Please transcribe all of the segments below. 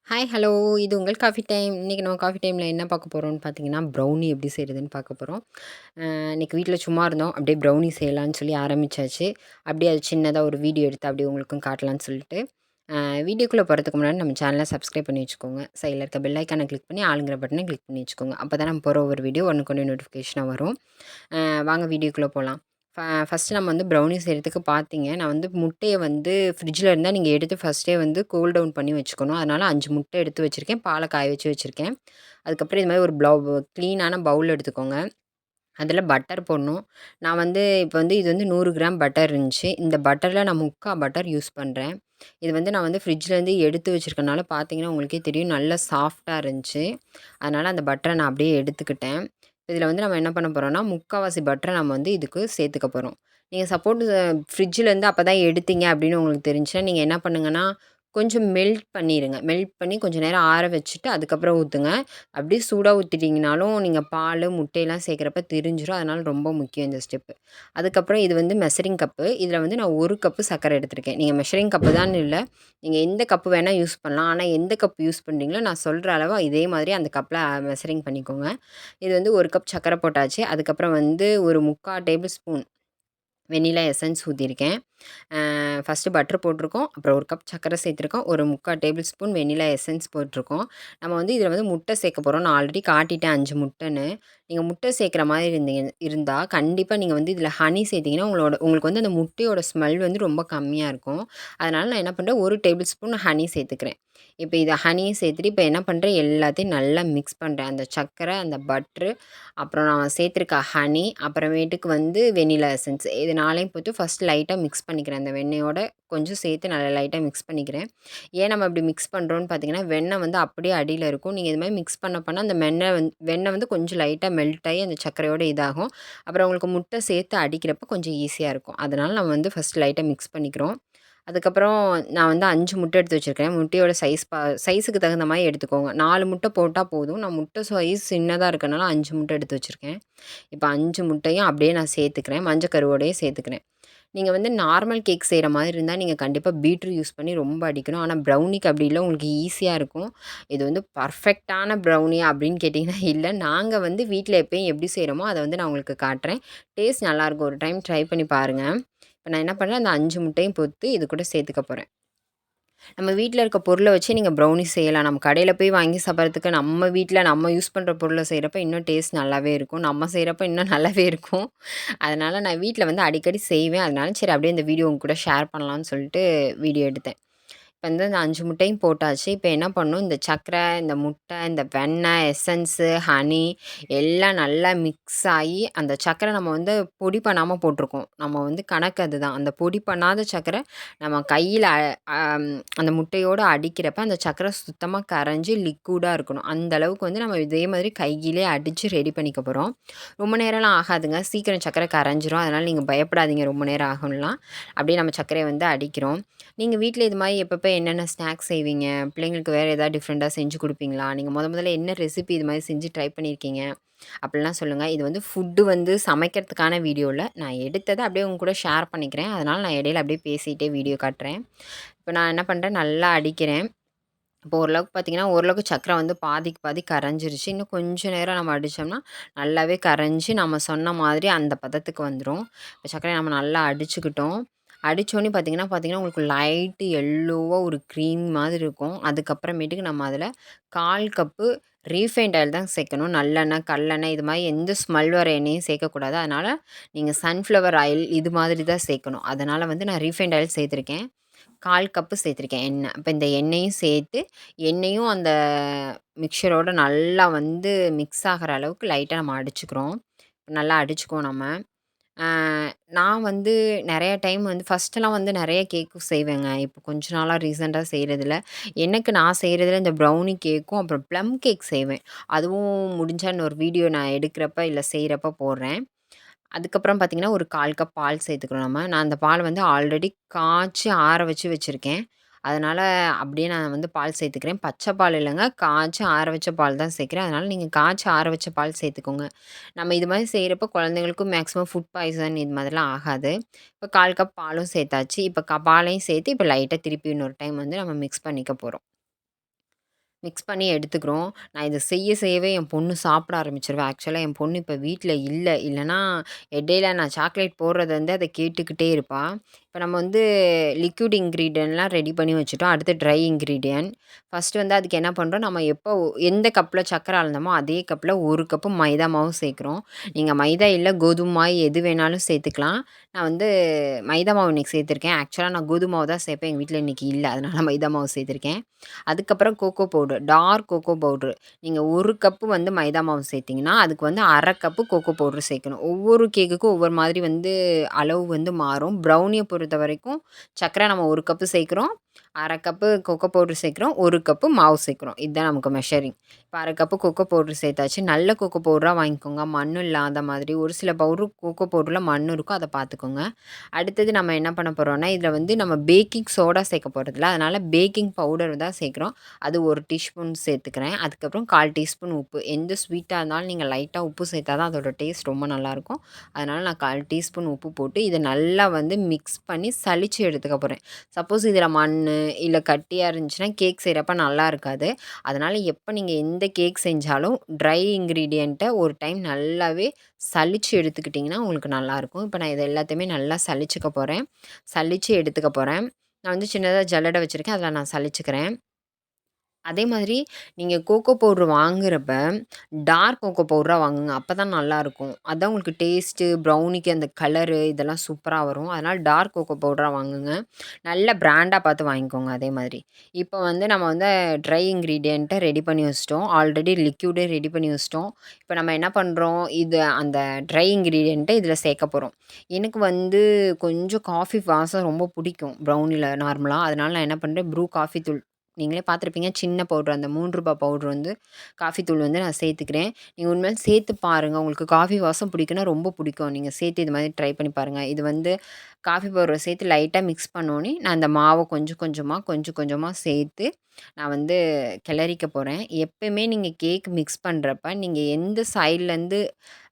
Hi, hello. இது உங்கள் coffee time. இன்றைக்கி நம்ம காஃபி டைமில் என்ன பார்க்க போகிறோம்னு பார்த்தீங்கன்னா, ப்ரௌனி எப்படி செய்கிறதுன்னு பார்க்க போகிறோம். இன்றைக்கி வீட்டில் சும்மா இருந்தோம். அப்படியே ப்ரௌனி செய்யலான்னு சொல்லி ஆரம்பிச்சாச்சு. அப்படியே அது சின்னதாக ஒரு வீடியோ எடுத்து அப்படியே உங்களுக்கும் காட்டலான்னு சொல்லிட்டு, வீடியோக்குள்ளே போகிறதுக்கு முன்னாடி நம்ம சேனலை சப்ஸ்கிரைப் பண்ணி வச்சுக்கோங்க. சைடில் இருக்க பெல் ஐக்கானை கிளிக் பண்ணி ஆளுங்கிற பட்டனை கிளிக் பண்ணி வச்சுக்கோங்க. அப்போ தான் நம்ம போகிற ஒரு வீடியோ ஒன்றுக்கு நோட்டிஃபிகேஷனாக வரும். வாங்க வீடியோக்குள்ளே போகலாம். ஃபஸ்ட்டு நம்ம வந்து ப்ரௌனி செய்கிறதுக்கு பார்த்தீங்க, நான் வந்து முட்டைய வந்து ஃப்ரிட்ஜில் இருந்தால் நீங்கள் எடுத்து ஃபஸ்ட்டே வந்து கூல் டவுன் பண்ணி வச்சுக்கணும். அதனால் 5 முட்டை எடுத்து வச்சுருக்கேன். பாலை காய வச்சு வச்சுருக்கேன். அதுக்கப்புறம் இது மாதிரி ஒரு க்ளீனான பவுல் எடுத்துக்கோங்க. அதில பட்டர் போடணும். நான் வந்து இப்போ வந்து இது வந்து 100 கிராம் பட்டர் இருந்துச்சு. இந்த பட்டரில் நான் 3/4 பட்டர் யூஸ் பண்ணுறேன். இது வந்து நான் வந்து ஃப்ரிட்ஜ்லேருந்து எடுத்து வச்சுருக்கனால பார்த்தீங்கன்னா, உங்களுக்கே தெரியும் நல்லா சாஃப்ட்டா இருந்துச்சு. அதனால் அந்த பட்டரை நான் அப்படியே எடுத்துக்கிட்டேன். இதில வந்து நம்ம என்ன பண்ண போகிறோம்னா, 3/4வாசி பட்டரை நம்ம வந்து இதுக்கு சேர்த்துக்க போகிறோம். நீங்க சப்போஸ் ஃப்ரிட்ஜ்லேருந்து அப்ப தான் எடுத்தீங்க அப்படின்னு உங்களுக்கு தெரிஞ்சுச்சுனா, நீங்க என்ன பண்ணுங்கன்னா, கொஞ்சம் மெல்ட் பண்ணிருங்க. மெல்ட் பண்ணி கொஞ்சம் நேரம் ஆற வச்சுட்டு அதுக்கப்புறம் ஊத்துங்க. அப்படியே சூடா ஊத்திட்டீங்கனாலும், நீங்க பாலு, முட்டையெல்லாம் சேர்க்குறப்ப திரிஞ்சிரும். அதனால ரொம்ப முக்கியம் இந்த ஸ்டெப்பு. அதுக்கப்புறம் இது வந்து மெஷரிங் கப்பு. இதில வந்து நான் 1 கப்பு சர்க்கரை எடுத்திருக்கேன். நீங்க மெஷரிங் கப்பு தான்னு இல்ல. நீங்க எந்த கப்பு வேணா யூஸ் பண்ணலாம். ஆனா எந்த கப் யூஸ் பண்றீங்களோ, நான் சொல்ற அளவு இதே மாதிரி அந்த கப்ல மெஷரிங் பண்ணிக்கோங்க. இது வந்து 1 கப் சர்க்கரை போட்டாச்சு. அதுக்கப்புறம் வந்து ஒரு 3/4 டேபிள் ஸ்பூன் வெண்ணிலா எசன்ஸ் ஊத்தியிருக்கேன். ஃபஸ்ட்டு பட்டர் போட்டிருக்கோம். அப்புறம் 1 கப் சர்க்கரை சேர்த்துருக்கோம். ஒரு 3/4 டேபிள் ஸ்பூன் வெண்ணிலா எசன்ஸ் போட்டிருக்கோம். நம்ம வந்து இதில வந்து முட்டை சேர்க்க போறோம். நான் ஆல்ரெடி காட்டிட்டேன் 5 முட்டைன்னு. நீங்க முட்டை சேர்க்குற மாதிரி இருந்தா கண்டிப்பா நீங்க வந்து இதில ஹனி சேர்த்தீங்கன்னா, உங்களுக்கு வந்து அந்த முட்டையோட ஸ்மெல் வந்து ரொம்ப கம்மியா இருக்கும். அதனால நான் என்ன பண்றேன், 1 டேபிள் ஸ்பூன் ஹனி சேர்த்துக்கிறேன். இப்ப இத ஹனியும் சேர்த்துட்டு, இப்ப என்ன பண்றேன், எல்லாத்தையும் நல்லா மிக்ஸ் பண்றேன். அந்த சர்க்கரை, அந்த பட்டரு, அப்புறம் நான் சேர்த்துருக்க ஹனி, அப்புறமேட்டுக்கு வந்து வெண்ணிலா எசன்ஸ். இது 4யும் போட்டு ஃபர்ஸ்ட் லைட்டா மிக்ஸ் பண்ணிக்கிறேன். அந்த வெண்ணெயோட கொஞ்சம் சேர்த்து நல்லா லைட்டா மிக்ஸ் பண்ணிக்கிறேன். ஏன் நம்ம இப்படி மிக்ஸ் பண்றோம்னு பார்த்தீங்கன்னா, வெண்ணெய் வந்து அப்படியே அடியில இருக்கும். நீங்க இது மாரி மிக்ஸ் பண்ண அந்த வெண்ணெய் வந்து கொஞ்சம் லைட்டா மெல்ட் ஆகி அந்த சர்க்கரையோட இதாகும். அப்புறம் உங்களுக்கு முட்டை சேர்த்து அடிக்கிறப்ப கொஞ்சம் ஈஸியா இருக்கும். அதனால நம்ம வந்து ஃபர்ஸ்ட் லைட்டா மிக்ஸ் பண்ணிக்கிறோம். அதுக்கப்புறம் நான் வந்து 5 முட்டை எடுத்து வச்சிருக்கேன். முட்டையோட சைஸுக்கு தகுந்த மாரி எடுத்துக்கோங்க. 4 முட்டை போட்டா போதும். நான் முட்டை சைஸ் சின்னதா இருக்கனால 5 முட்டை எடுத்து வச்சிருக்கேன். இப்ப 5 முட்டையும் அப்படியே நான் சேர்த்துக்கிறேன். மஞ்ச கருவோடயே சேர்த்துக்கிறேன். நீங்க வந்து நார்மல் கேக் செய்ற மாதிரி இருந்தா, நீங்க கண்டிப்பா பீட்டர் யூஸ் பண்ணி ரொம்ப அடிக்கணும். ஆனா ப்ரௌனிக்கு அப்படி இல்ல. உங்களுக்கு ஈஸியா இருக்கும். இது வந்து பர்ஃபெக்ட்டான ப்ரௌனியா அப்படின்னு கேட்டீங்கன்னா இல்ல. நாங்க வந்து வீட்ல எப்பயும் எப்படி செய்றோமோ, அத வந்து நான் உங்களுக்கு காட்டுறேன். டேஸ்ட் நல்லாயிருக்கும். ஒரு டைம் ட்ரை பண்ணி பாருங்க. இப்ப நான் என்ன பண்றேன், அந்த 5 முட்டையும் பொத்து இது கூட சேர்த்துக்க போறேன். நம்ம வீட்ல இருக்க பொருள வச்சே நீங்க ப்ரௌனி செய்யலாம். நம்ம கடையில போய் வாங்கி சாப்பிடுறதுக்கு நம்ம வீட்ல நம்ம யூஸ் பண்ற பொருள செய்றப்ப இன்னும் டேஸ்ட் நல்லாவே இருக்கும். நம்ம செய்றப்ப இன்னும் நல்லாவே இருக்கும். அதனால நான் வீட்ல வந்து அடிக்கடி செய்வேன். அதனால சரி அப்படியே இந்த வீடியோ உங்க கூட ஷேர் பண்ணலான்னு சொல்லிட்டு வீடியோ எடுத்தேன். இப்ப வந்து இந்த 5 முட்டையும் போட்டாச்சு. இப்ப என்ன பண்ணணும், இந்த சர்க்கரை, இந்த முட்டை, இந்த வெண்ணெய், எசன்ஸு, ஹனி எல்லாம் நல்லா மிக்ஸ் ஆயி, அந்த சர்க்கரை நம்ம வந்து பொடி பண்ணாம போட்டுருக்கோம். நம்ம வந்து கணக்கு அதுதான். அந்த பொடி பண்ணாத சர்க்கரை நம்ம கையில அந்த முட்டையோட அடிக்கிறப்ப அந்த சர்க்கரை சுத்தமா கரைஞ்சு லிக்விடா இருக்கணும். அந்த அளவுக்கு வந்து நம்ம இதே மாதிரி கையிலேயே அடிச்சு ரெடி பண்ணிக்க போறோம். ரொம்ப நேரம்லாம் ஆகாதுங்க. சீக்கிரம் சர்க்கரை கரைஞ்சிரும். அதனால நீங்க பயப்படாதீங்க ரொம்ப நேரம் ஆகும்லாம். அப்படியே நம்ம சர்க்கரைய வந்து அடிக்கிறோம். நீங்க வீட்ல இது மாரி எப்பப்ப என்னென்ன ஸ்நாக்ஸ் செய்வீங்க? பிள்ளைங்களுக்கு வேற ஏதாவது டிஃப்ரெண்ட்டா செஞ்சு குடுப்பீங்களா? நீங்க மொதல்ல என்ன ரெசிபி இது மாரி செஞ்சு ட்ரை பண்ணியிருக்கீங்க? அப்படிலாம் சொல்லுங்க. இது வந்து ஃபுட்டு வந்து சமைக்கிறதுக்கான வீடியோ இல்ல. நான் எடுத்தத அப்படியே உங்க கூட ஷேர் பண்ணிக்கிறேன். அதனால நான் இடையில அப்படியே பேசிட்டே வீடியோ காட்டுறேன். இப்ப நான் என்ன பண்றேன், நல்லா அடிக்கிறேன். இப்போ ஓரளவுக்கு பார்த்தீங்கன்னா, ஓரளவுக்கு சர்க்கரை வந்து பாதிக்கு பாதி கரைஞ்சிருச்சு. இன்னும் கொஞ்சம் நேரம் நம்ம அடிச்சோம்னா, நல்லாவே கரைஞ்சு நம்ம சொன்ன மாதிரி அந்த பதத்துக்கு வந்துரும். இப்ப சர்க்கரைய நம்ம நல்லா அடிச்சுக்கிட்டோம். அடிச்சோனே பார்த்தீங்கன்னா, உங்களுக்கு லைட் எல்லோவா ஒரு க்ரீம் மாதிரி இருக்கும். அதுக்கப்புறமேட்டுக்கு நம்ம அதில 1/4 கப்பு ரீஃபைண்ட் ஆயில் தான் சேர்க்கணும். நல்லெண்ணெய், கல்லெண்ணெய் இது மாரி எந்த ஸ்மெல் வர எண்ணெயும் சேர்க்கக்கூடாது. அதனால நீங்க சன்ஃப்ளவர் ஆயில் இது மாதிரி தான் சேர்க்கணும். அதனால வந்து நான் ரீஃபைண்ட் ஆயில் சேர்த்துருக்கேன். 1/4 கப்பு சேர்த்துருக்கேன் எண்ணெய். இப்ப இந்த எண்ணெயும் சேர்த்து, எண்ணெயும் அந்த மிக்சரோட நல்லா வந்து மிக்ஸ் ஆகுற அளவுக்கு லைட்டா நம்ம அடிச்சுக்கிறோம். நல்லா அடிச்சுக்குவோம் நம்ம. ஆ நான் வந்து நெறைய டைம் வந்து ஃபர்ஸ்ட்டெல்லாம் வந்து நெறைய கேக்கு செய்வேங்க. இப்போ கொஞ்ச நாளா ரீசென்ட்டா செய்றதில்ல. எனக்கு நான் செய்றதுல இந்த ப்ரௌனி கேக்கும், அப்புறம் ப்ளம் கேக் செய்வேன். அதுவும் முடிஞ்சா இன்னொரு வீடியோ நான் எடுக்கிறப்ப, இல்ல செய்றப்ப போடுறேன். அதுக்கப்புறம் பார்த்தீங்கன்னா, ஒரு 1/4 கப் பால் சேர்த்துக்கிறோம் நம்ம. நான் அந்த பால் வந்து ஆல்ரெடி காய்ச்சி ஆற வச்சு வச்சிருக்கேன். அதனால அப்படியே நான் வந்து பால் சேர்த்துக்கிறேன். பச்சை பால் இல்லங்க. காய்ச்சி ஆற வச்ச பால் தான் சேர்க்கிறேன். அதனால நீங்க காய்ச்சி ஆற வச்ச பால் சேர்த்துக்கோங்க. நம்ம இது மாரி செய்றப்போ குழந்தைங்களுக்கும் மேக்ஸிமம் ஃபுட் பாய்சன் இது மாதிரிலாம் ஆகாது. இப்போ 1/4 கப் பாலும் சேர்த்தாச்சு. இப்போ பாலையும் சேர்த்து இப்போ லைட்டா திருப்பி இன்னொரு டைம் வந்து நம்ம மிக்ஸ் பண்ணிக்க போறோம். மிக்ஸ் பண்ணி எடுத்துக்கிறோம். நான் இத செய்யவே என் பொண்ணு சாப்பிட ஆரம்பிச்சுருவா. ஆக்சுவலா என் பொண்ணு இப்ப வீட்ல இல்ல. இல்லன்னா இடையில நான் சாக்லேட் போடுறத வந்து அத கேட்டுக்கிட்டே இருப்பா. இப்ப நம்ம வந்து லிக்விட் இன்கிரீடியன்ட்லாம் ரெடி பண்ணி வச்சுட்டோம். அடுத்து ட்ரை இன்கிரீடியன்ட். ஃபர்ஸ்ட்டு வந்து அதுக்கு என்ன பண்றோம், நம்ம எப்போ எந்த கப்ல சர்க்கரை அளந்தோமோ, அதே கப்ல 1 கப்பு மைதா மாவு சேர்க்கிறோம். நீங்க மைதா இல்ல கோதுமை மாவு எது வேணாலும் சேர்த்துக்கலாம். நான் வந்து மைதா மாவு இன்னைக்கு சேர்த்துருக்கேன். ஆக்சுவலா நான் கோதுமை மாவு தான் சேர்ப்பேன். எங்க வீட்ல இன்னைக்கு இல்ல. அதனால மைதா மாவு சேர்த்துருக்கேன். அதுக்கப்புறம் cocoa powder, dark cocoa powder. நீங்க 1 கப்பு வந்து மைதா மாவு சேர்த்தீங்கன்னா, அதுக்கு வந்து 1/2 கப்பு கோகோ பவுடர் சேர்க்கணும். ஒவ்வொரு கேக்குக்கும் ஒவ்வொரு மாதிரி வந்து அளவு வந்து மாறும். ப்ரௌனிய பொறுத்தவரைக்கும் சர்க்கரை நம்ம 1 கப்பு சேர்க்கிறோம். 1/2 கப்பு கோகோ பவுடர் சேர்க்கிறோம். 1 கப்பு மாவு சேர்க்கிறோம். இதுதான் நமக்கு மெஷரிங். இப்ப 1/2 கப்பு கோகோ பவுடர் சேர்த்தாச்சு. நல்ல கோகோ பவுடரா வாங்கிக்கோங்க. மண்ணு இல்லாத மாதிரி. ஒரு சில கோகோ பவுடர்ல மண் இருக்கும். அத பார்த்துக்கோங்க. அடுத்தது நம்ம என்ன பண்ண போறோம்னா, இதில வந்து நம்ம பேக்கிங் சோடா சேர்க்க போறதில்ல. அதனால பேக்கிங் பவுடர் தான் சேர்க்கிறோம். அது 1 டீஸ்பூன் சேர்த்துக்கிறேன். அதுக்கப்புறம் 1/4 டீஸ்பூன் உப்பு. எந்த ஸ்வீட்டா இருந்தாலும் நீங்க லைட்டா உப்பு சேர்த்தா தான் அதோட டேஸ்ட் ரொம்ப நல்லாயிருக்கும். அதனால நான் 1/4 டீஸ்பூன் உப்பு போட்டு இத நல்லா வந்து மிக்ஸ் பண்ணி சலிச்சு எடுத்துக்க போறேன். சப்போஸ் இதில மண்ணு, இல்ல கட்டியா இருந்துச்சுன்னா கேக் செய்றப்ப நல்லா இருக்காது. அதனால எப்ப நீங்க எந்த கேக் செஞ்சாலும் ட்ரை இன்கிரீடியன்ட்ட ஒரு டைம் நல்லாவே சலிச்சு எடுத்துக்கிட்டிங்கன்னா, உங்களுக்கு நல்லாயிருக்கும். இப்ப நான் இத எல்லாத்தையுமே நல்லா சலிச்சுக்க போறேன். சலிச்சு எடுத்துக்க போறேன். நான் வந்து சின்னதா ஜல்லடை வச்சிருக்கேன். அதில நான் சலிச்சுக்கிறேன். அதே மாதிரி நீங்க கோகோ பவுடர் வாங்குறப்ப, டார்க் கோகோ பவுடரா வாங்குங்க. அப்பதான் நல்லாருக்கும். அதான் உங்களுக்கு டேஸ்ட்டு, ப்ரௌனிக்கு அந்த கலரு இதெல்லாம் சூப்பரா வரும். அதனால டார்க் கோகோ பவுடரா வாங்குங்க. நல்ல பிராண்டா பார்த்து வாங்கிக்கோங்க அதே மாதிரி. இப்போ வந்து நம்ம வந்து ட்ரை இன்கிரீடியன்ட்ட ரெடி பண்ணி வச்சுட்டோம். ஆல்ரெடி லிக்விடும் ரெடி பண்ணி வச்சுட்டோம். இப்போ நம்ம என்ன பண்றோம், இது அந்த ட்ரை இன்கிரீடியன்ட்ட இதில சேர்க்க போறோம். எனக்கு வந்து கொஞ்சம் காஃபி வாசம் ரொம்ப பிடிக்கும் ப்ரௌனில நார்மலா. அதனால நான் என்ன பண்றேன், ப்ரூ காஃபி தூள் நீங்களே பார்த்துருப்பீங்க. சின்ன பவுடர் அந்த ரூ. 3 பவுடர் வந்து காஃபி தூள் வந்து நான் சேர்த்துக்கிறேன். நீங்க உண்மையிலே சேர்த்து பாருங்க. உங்களுக்கு காஃபி வாசம் பிடிக்கும்னா ரொம்ப பிடிக்கும். நீங்க சேர்த்து இது மாதிரி ட்ரை பண்ணி பாருங்க. இது வந்து காஃபி பவுடர சேர்த்து லைட்டா மிக்ஸ் பண்ணோனே, நான் அந்த மாவ கொஞ்சம் கொஞ்சமா சேர்த்து நான் வந்து கிளறிக்க போறேன். எப்பயுமே நீங்க கேக் மிக்ஸ் பண்றப்ப, நீங்க எந்த சைட்லேருந்து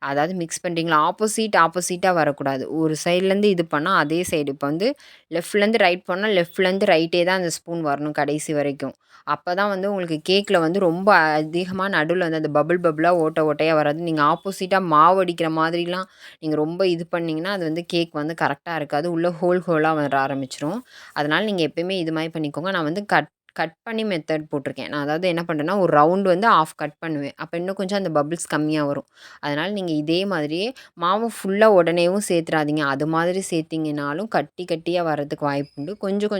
அதாவது மிக்ஸ் பண்றீங்களோ ஆப்போசிட்டா வரக்கூடாது. ஒரு சைட்லேருந்து இது பண்ணா, அதே சைடு இப்போ வந்து லெஃப்ட்லேருந்து ரைட் பண்ணா, லெஃப்ட்லேருந்து ரைட்டே தான் அந்த ஸ்பூன் வரணும் கடைசி வரைக்கும். அப்பதான் வந்து உங்களுக்கு கேக்ல வந்து ரொம்ப அதிகமா நடுவுல வந்து அந்த பபிளா ஓட்டையா வராது. நீங்க ஆப்போசிட்டா மாவு அடிக்கிற மாதிரிலாம் நீங்க ரொம்ப இது பண்ணீங்கன்னா, அது வந்து கேக் வந்து கரெக்ட்டா இருக்காது. உள்ள ஹோலா வர ஆரம்பிச்சுரும். அதனால நீங்க எப்பயுமே இது மாரி பண்ணிக்கோங்க. நான் வந்து கட் கட் பண்ணி மெத்தட் போட்டிருக்கேன். நான் அதாவது என்ன பண்றேன்னா, ஒரு ரவுண்ட் வந்து ஆஃப் கட் பண்ணுவேன். அப்ப இன்னும் கொஞ்சம் அந்த பபிள்ஸ் கம்மியா வரும். அதனால நீங்க இதே மாதிரியே மாவு ஃபுல்லா உடனேவும் சேர்த்துறாதீங்க. அது மாதிரி சேர்த்தீங்கனாலும் கட்டியா வரதுக்கு வாய்ப்புண்டு. கொஞ்சம்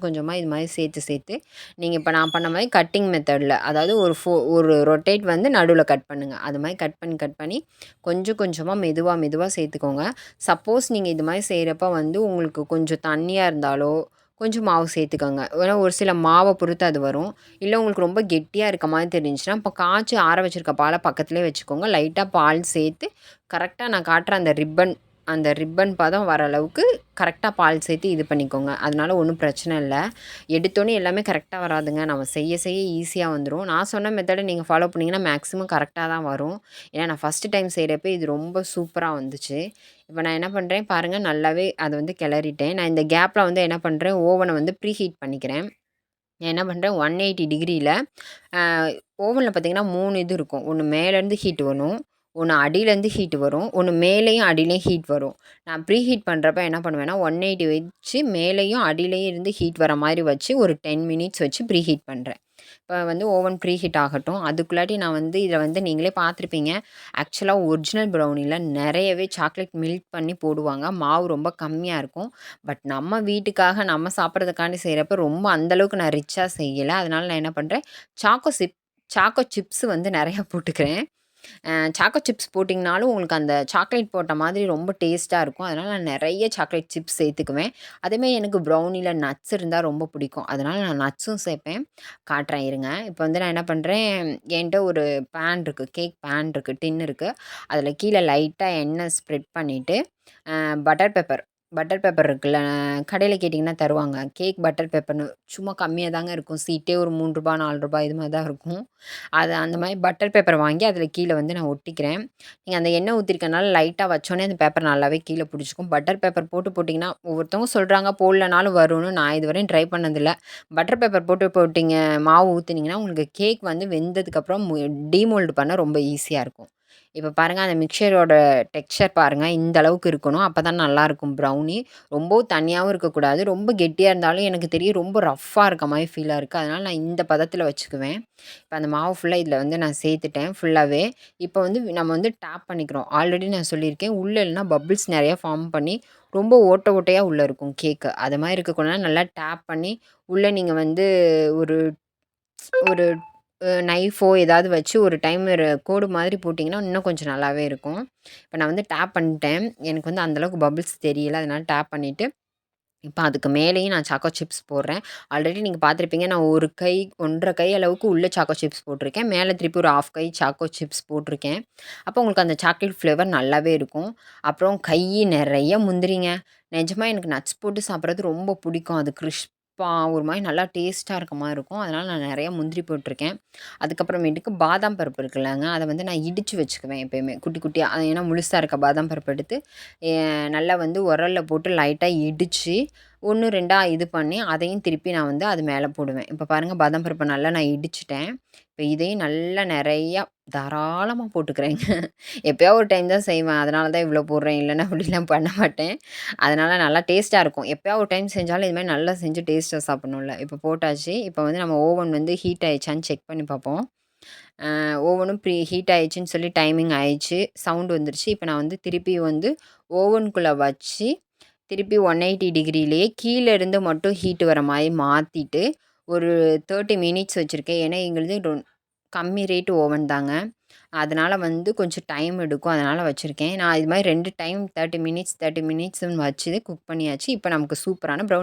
கொஞ்சமா இது மாரி சேர்த்து நீங்க இப்ப நான் பண்ண மாரி கட்டிங் மெத்தட்ல அதாவது ஒரு ரொட்டேட் வந்து நடுவுல கட் பண்ணுங்க. அது மாரி கட் பண்ணி கொஞ்சம் கொஞ்சமா மெதுவா சேர்த்துக்கோங்க. சப்போஸ் நீங்க இது மாரி செய்றப்ப வந்து உங்களுக்கு கொஞ்சம் தண்ணியா இருந்தாலோ, கொஞ்சம் மாவு சேர்த்துக்கோங்க. ஏன்னா ஒரு சில மாவ பொறுத்து அது வரும். இல்ல உங்களுக்கு ரொம்ப கெட்டியா இருக்க மாரி தெரிஞ்சுச்சுன்னா, இப்போ காய்ச்சி ஆற வச்சிருக்க பால பக்கத்திலேயே வச்சுக்கோங்க. லைட்டா பால் சேர்த்து கரெக்ட்டா நான் காட்டுற அந்த ரிப்பன் பதம் வர அளவுக்கு கரெக்ட்டா பால் சேர்த்து இது பண்ணிக்கோங்க. அதனால ஒண்ணும் பிரச்சனை இல்ல. எடுத்தோனே எல்லாமே கரெக்ட்டா வராதுங்க. நம்ம செய்ய ஈஸியா வந்துரும். நான் சொன்ன மெத்தட நீங்க ஃபாலோ பண்ணீங்கன்னா, மேக்ஸிமம் கரெக்ட்டா தான் வரும். ஏன்னா நான் ஃபர்ஸ்ட் டைம் செய்றப்ப இது ரொம்ப சூப்பரா வந்துச்சு. இப்ப நான் என்ன பண்றேன் பாருங்க, நல்லாவே அத வந்து கிளறிட்டேன். நான் இந்த கேப்ல வந்து என்ன பண்றேன், ஓவன வந்து ப்ரீ ஹீட் பண்ணிக்கிறேன். நான் என்ன பண்றேன் 180 டிகிரில அ ஓவன்ல பார்த்தீங்கன்னா 3 இது இருக்கும். ஒண்ணு மேலேருந்து ஹீட் வரும். ஒண்ணு அடியிலேருந்து ஹீட் வரும். ஒண்ணு மேலேயும் அடியிலேயும் ஹீட் வரும். நான் ப்ரீ ஹீட் பண்றப்ப என்ன பண்ணுவேன்னா, 180 வச்சு மேலேயும் அடியிலேயும் இருந்து ஹீட் வர மாரி வச்சு ஒரு 10 மினிட்ஸ் வச்சு ப்ரீ ஹீட் பண்றேன். இப்ப வந்து ஓவன் ப்ரீ ஹீட் ஆகட்டும். அதுக்குள்ளாட்டி நான் வந்து இத வந்து நீங்களே பார்த்துருப்பீங்க. ஆக்சுவலா ஒரிஜினல் ப்ரௌனில நெறையவே சாக்லேட் மெல்ட் பண்ணி போடுவாங்க. மாவு ரொம்ப கம்மியா இருக்கும். பட் நம்ம வீட்டுக்காக நம்ம சாப்பிடுறதுக்காண்டி செய்றப்ப ரொம்ப அந்த அளவுக்கு நான் ரிச்சா செய்யல. அதனால நான் என்ன பண்றேன், சாக்கோ சிப்ஸ் வந்து நெறையா போட்டுக்கிறேன். சாக்கோ சிப்ஸ் போட்டிங்கனாலும் உங்களுக்கு அந்த சாக்லேட் போட்ட மாதிரி ரொம்ப டேஸ்ட்டா இருக்கும். அதனால நான் நெறைய சாக்லேட் சிப்ஸ் சேர்த்துக்குவேன். அதேமாரி எனக்கு ப்ரௌனில நட்ஸ் இருந்தா ரொம்ப பிடிக்கும். அதனால நான் நட்ஸும் சேர்ப்பேன். காட்டுறேன் இருங்க. இப்போ வந்து நான் என்ன பண்றேன், என்ட்ட ஒரு பேன் இருக்கு. கேக் பேன் இருக்கு. டின் இருக்கு. அதில கீழ லைட்டா எண்ணெய் ஸ்ப்ரெட் பண்ணிட்டு, பட்டர் பெப்பர் பட்டர் பேப்பர் இருக்குல்ல, கடையில கேட்டிங்கன்னா தருவாங்க. கேக் பட்டர் பேப்பர்னு சும்மா கம்மியா தாங்க இருக்கும். சீட்டே ஒரு ரூ. 3 ரூ. 4 இது மாரி தான் இருக்கும். அந்த மாரி பட்டர் பேப்பர் வாங்கி அதில கீழ வந்து நான் ஒட்டிக்கிறேன். நீங்க அந்த எண்ணெய் ஊத்திருக்கனால லைட்டா வச்சோனே அந்த பேப்பர் நல்லாவே கீழ புடிச்சுக்கும். பட்டர் பேப்பர் போட்டு போட்டிங்கன்னா, ஒவ்வொருத்தவங்க சொல்றாங்க போடலனாலும் வரும்னு. நான் இதுவரையும் ட்ரை பண்ணதில்ல. பட்டர் பேப்பர் போட்டீங்க மாவு ஊத்துனீங்கன்னா, உங்களுக்கு கேக் வந்து வெந்ததுக்கப்புறம் டீமோல்டு பண்ண ரொம்ப ஈஸியா இருக்கும். இப்ப பாருங்க அந்த மிக்சரோட டெக்ஸ்சர் பாருங்க. இந்த அளவுக்கு இருக்கணும். அப்பதான் நல்லாயிருக்கும் ப்ரௌனி. ரொம்பவும் தண்ணியாவும் இருக்கக்கூடாது. ரொம்ப கெட்டியா இருந்தாலும் எனக்கு தெரியும் ரொம்ப ரஃப்பா இருக்க மாரி ஃபீலா இருக்கு. அதனால நான் இந்த பதத்தில வச்சுக்குவேன். இப்ப அந்த மாவு ஃபுல்லா இதில வந்து நான் சேர்த்துட்டேன் ஃபுல்லாவே. இப்ப வந்து நம்ம வந்து டேப் பண்ணிக்கிறோம். ஆல்ரெடி நான் சொல்லியிருக்கேன். உள்ள இல்லன்னா பபிள்ஸ் நெறைய ஃபார்ம் பண்ணி ரொம்ப ஓட்டை ஓட்டையா உள்ள இருக்கும் கேக்கு. அது மாரி இருக்கக்கூடாதுனா நல்லா டேப் பண்ணி உள்ள நீங்க வந்து ஒரு ஒரு நைஃபோ ஏதாவது வச்சு ஒரு டைமர் கோடு மாதிரி போட்டிங்கன்னா, இன்னும் கொஞ்சம் நல்லாவே இருக்கும். இப்ப நான் வந்து டேப் பண்ணிட்டேன். எனக்கு வந்து அந்த அளவுக்கு பபிள்ஸ் தெரியல. அதனால டேப் பண்ணிட்டு, இப்ப அதுக்கு மேலேயும் நான் சாக்கோ சிப்ஸ் போடுறேன். ஆல்ரெடி நீங்க பார்த்துருப்பீங்க. நான் 1 கை 1 1/2 கை அளவுக்கு உள்ள சாக்கோ சிப்ஸ் போட்டிருக்கேன். மேல திருப்பி ஒரு 1/2 கை சாக்கோ சிப்ஸ் போட்டிருக்கேன். அப்போ உங்களுக்கு அந்த சாக்லேட் ஃப்ளேவர் நல்லாவே இருக்கும். அப்புறம் கை நெறைய முந்திரிங்க. நிஜமா எனக்கு நட்ஸ் போட்டு சாப்பிடுறது ரொம்ப பிடிக்கும். அது கிரிஸ்பா ஒரு மாரி நல்லா டேஸ்ட்டா இருக்க மாரி இருக்கும். அதனால நான் நெறைய முந்திரி போட்டிருக்கேன். அதுக்கப்புறமேட்டுக்கு பாதாம் பருப்பு இருக்குல்லங்க, அத வந்து நான் இடிச்சு வச்சுக்குவேன் எப்பயுமே. குட்டி குட்டியா. ஏன்னா முழுசா இருக்க பாதாம் பருப்பு எடுத்து, நல்லா வந்து உரல்ல போட்டு லைட்டா இடிச்சு, 1, 2ஆ இது பண்ணி, அதையும் திருப்பி நான் வந்து அது மேல போடுவேன். இப்ப பாருங்க பாதாம் பருப்ப நல்லா நான் இடிச்சுட்டேன். இப்ப இதையும் நல்லா நெறையா தாராளமா போட்டுக்கிறேங்க. எப்பயாவது ஒரு டைம் தான் செய்வேன். அதனால தான் இவ்வளோ போடுறேன். இல்லன்னா அப்படிலாம் பண்ண மாட்டேன். அதனால நல்லா டேஸ்ட்டா இருக்கும். எப்பயாவது ஒரு டைம் செஞ்சாலும் இது மாரி நல்லா செஞ்சு டேஸ்ட்டா சாப்பிடணும்ல. இப்ப போட்டாச்சு. இப்ப வந்து நம்ம ஓவன் வந்து ஹீட் ஆயிடுச்சான்னு செக் பண்ணி பார்ப்போம். ஓவனும் ஹீட் ஆயிடுச்சுன்னு சொல்லி டைமிங் ஆயிடுச்சு. சவுண்ட் வந்துருச்சு. இப்ப நான் வந்து திருப்பி வந்து ஓவனுக்குள்ள வச்சு, திருப்பி 180 டிகிரிலயே கீழ இருந்து மட்டும் ஹீட் வர மாரி மாத்திட்டு, ஒரு 30 மினிட்ஸ் வச்சிருக்கேன். ஏன்னா எங்களுது கம்மி ரேட் ஓவன் தாங்க. அதனால வந்து கொஞ்சம் டைம் எடுக்கும். அதனால வச்சிருக்கேன். நான் இது மாரி 2 டைம் 30 மினிட்ஸ்ன்னு வச்சு குக் பண்ணியாச்சு. இப்ப நமக்கு சூப்பரான ப்ரௌனி